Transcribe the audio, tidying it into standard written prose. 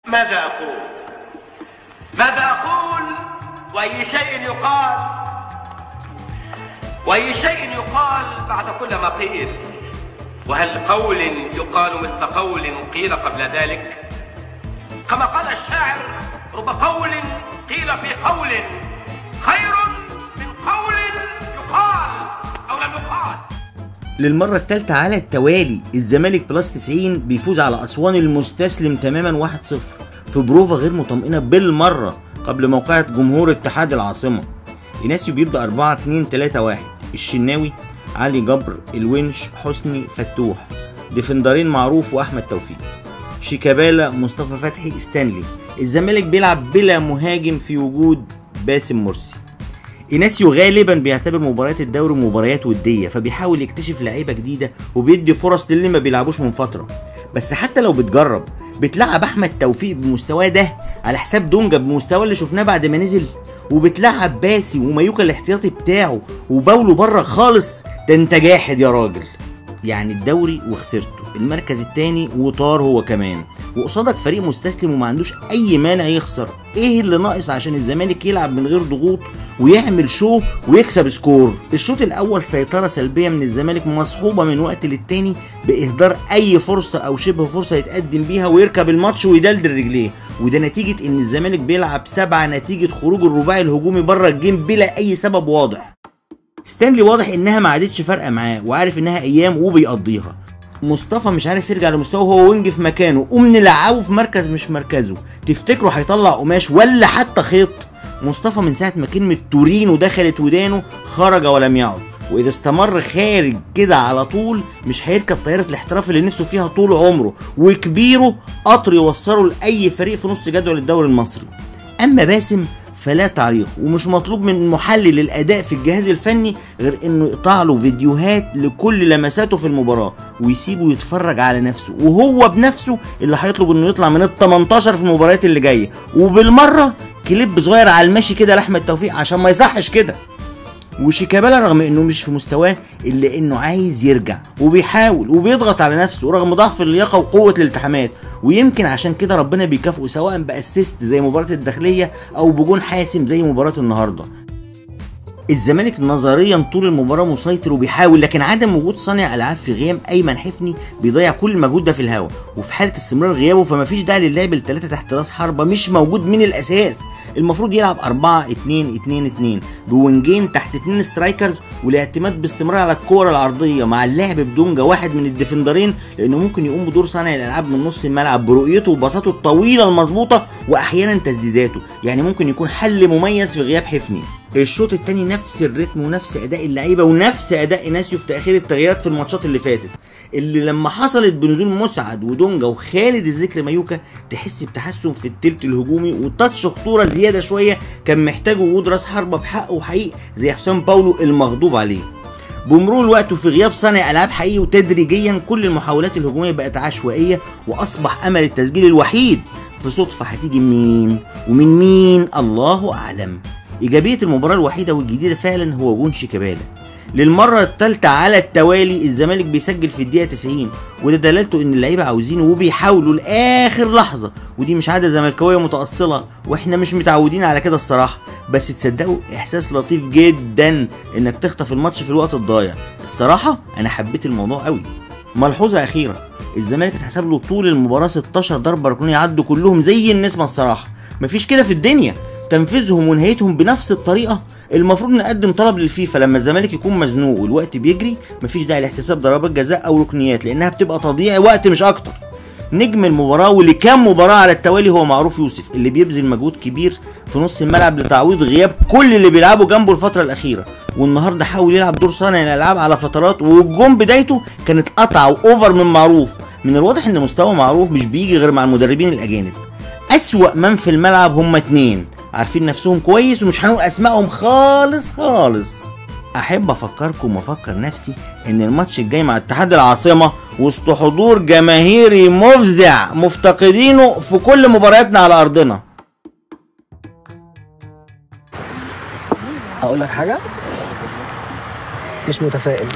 ماذا أقول؟ ماذا أقول وأي شيء يقال؟ وأي شيء يقال بعد كل ما قيل؟ وهل قول يقال مثل قول قيل قبل ذلك؟ كما قال الشاعر: رب قول قيل في قول خير من قول يقال أو لم يقال. للمرة الثالثة على التوالي الزمالك بلس 90 بيفوز على أسوان المستسلم تماما 1-0 في بروفة غير مطمئنة بالمرة قبل موقعة جمهور اتحاد العاصمة. إناسيو بيبدأ 4-2-3-1، الشناوي، علي جبر، الونش، حسني، فتوح، ديفندرين معروف وأحمد توفيق، شيكابالا، مصطفى فتحي، ستانلي. الزمالك بيلعب بلا مهاجم في وجود باسم مرسي. إناسيو غالبا بيعتبر مباريات الدوري مباريات ودية، فبيحاول يكتشف لعيبة جديدة وبيدي فرص للي ما بيلعبوش من فترة. بس حتى لو بتجرب بتلعب أحمد توفيق بمستواه ده على حساب دونجا بمستواه اللي شفناه بعد ما نزل، وبتلعب باسي ومايوكا الاحتياطي بتاعه وباولو بره خالص. ده انت جاحد يا راجل. يعني الدوري وخسرته، المركز الثاني وطار هو كمان، وقصادك فريق مستسلم وما عندوش اي مانع يخسر. ايه اللي ناقص عشان الزمالك يلعب من غير ضغوط ويعمل شو ويكسب سكور؟ الشوط الاول سيطره سلبيه من الزمالك مصحوبه من وقت للتاني باهدار اي فرصه او شبه فرصه يتقدم بيها ويركب الماتش ويدلدل رجليه، وده نتيجه ان الزمالك بيلعب 7 نتيجه خروج الرباعي الهجومي بره الجيم بلا اي سبب واضح. ستانلي واضح انها ما عادتش فارقه معاه وعارف انها ايام وبيقضيها. مصطفى مش عارف يرجع لمستواه وهو وينج في مكانه، قوم نلعبه في مركز مش مركزه. تفتكروا هيطلع قماش ولا حتى خيط؟ مصطفى من ساعه ما كلمه تورينو دخلت ودانه خرج ولم يعد، واذا استمر خارج كده على طول مش هيركب طياره الاحتراف اللي نفسه فيها طول عمره، وكبيره قطر يوصله لاي فريق في نص جدول الدوري المصري. اما باسم فلا تعليق، ومش مطلوب من محلل الاداء في الجهاز الفني غير انه يقطع له فيديوهات لكل لمساته في المباراه ويسيبه يتفرج على نفسه، وهو بنفسه اللي هيطلب انه يطلع من ال 18 في المباريات اللي جايه، وبالمره كليب صغير على المشي كده لاحمد توفيق عشان ما يصحش كده. وشيكابالا رغم انه مش في مستواه الا انه عايز يرجع وبيحاول وبيضغط على نفسه رغم ضعف اللياقه وقوه الالتحامات، ويمكن عشان كده ربنا بيكافئه سواء باسيست زي مباراه الداخليه او بجون حاسم زي مباراه النهارده. الزمالك نظريا طول المباراه مسيطر وبيحاول، لكن عدم وجود صانع العاب في غياب ايمن حفني بيضيع كل المجهود ده في الهوا، وفي حاله استمرار غيابه فمفيش داعي للعب الثلاثه تحت راس حربه مش موجود من الاساس. المفروض يلعب 4-2-2-2 بوينجين تحت 2 سترايكرز، والاعتماد باستمرار على الكور العرضيه مع اللعب بدونجا واحد من الديفندرين، لانه ممكن يقوم بدور صانع الالعاب من نص الملعب برؤيته وبساطته الطويله المظبوطه واحيانا تسديداته، يعني ممكن يكون حل مميز في غياب حفني. الشوط الثاني نفس الريتم ونفس اداء اللعيبه ونفس اداء إناسيو في تاخير التغييرات في الماتشات اللي فاتت، اللي لما حصلت بنزول مسعد ودونجا وخالد الذكر مايوكا تحس بتحسن في التلت الهجومي وتاتش خطوره زياده شويه كان محتاج وجود راس حربه بحقه وحقيقي زي حسام باولو المغضوب عليه. بمرور الوقت وفي غياب صانع العاب حقيقي وتدريجيا كل المحاولات الهجوميه بقت عشوائيه، واصبح امل التسجيل الوحيد في صدفه هتيجي منين ومن مين الله اعلم. ايجابيه المباراه الوحيده والجديده فعلا هو جون شيكابالا. للمره الثالثه على التوالي الزمالك بيسجل في الدقيقه 90، وده دلالته ان اللعيبه عاوزينه وبيحاولوا لاخر لحظه، ودي مش عاده زملكاويه متاصله واحنا مش متعودين على كده الصراحه، بس تصدقوا احساس لطيف جدا انك تخطف الماتش في الوقت الضايع. الصراحه انا حبيت الموضوع قوي. ملحوظه اخيره، الزمالك اتحسب له طول المباراه 16 ضربه ركنيه عدوا كلهم زي النسمه الصراحه، مفيش كده في الدنيا. تنفيذهم ونهايتهم بنفس الطريقه. المفروض نقدم طلب للفيفا لما الزمالك يكون مزنوق والوقت بيجري مفيش داعي لاحتساب ضربات جزاء او ركنيات لانها بتبقى تضييع وقت مش اكتر. نجم المباراه ولكام مباراه على التوالي هو معروف يوسف اللي بيبذل مجهود كبير في نص الملعب لتعويض غياب كل اللي بيلعبوا جنبه الفتره الاخيره، والنهارده حاول يلعب دور صانع الالعاب على فترات، والجون بدايته كانت قطعه واوفر من معروف. من الواضح ان مستوى معروف مش بيجي غير مع المدربين الاجانب. اسوأ من في الملعب هما 2 عارفين نفسهم كويس ومش هنقول اسمائهم خالص. احب افكركم وافكر نفسي ان الماتش الجاي مع اتحاد العاصمه وسط حضور جماهيري مفزع مفتقدينه في كل مبارياتنا على ارضنا. هقول لك حاجه، مش متفائل.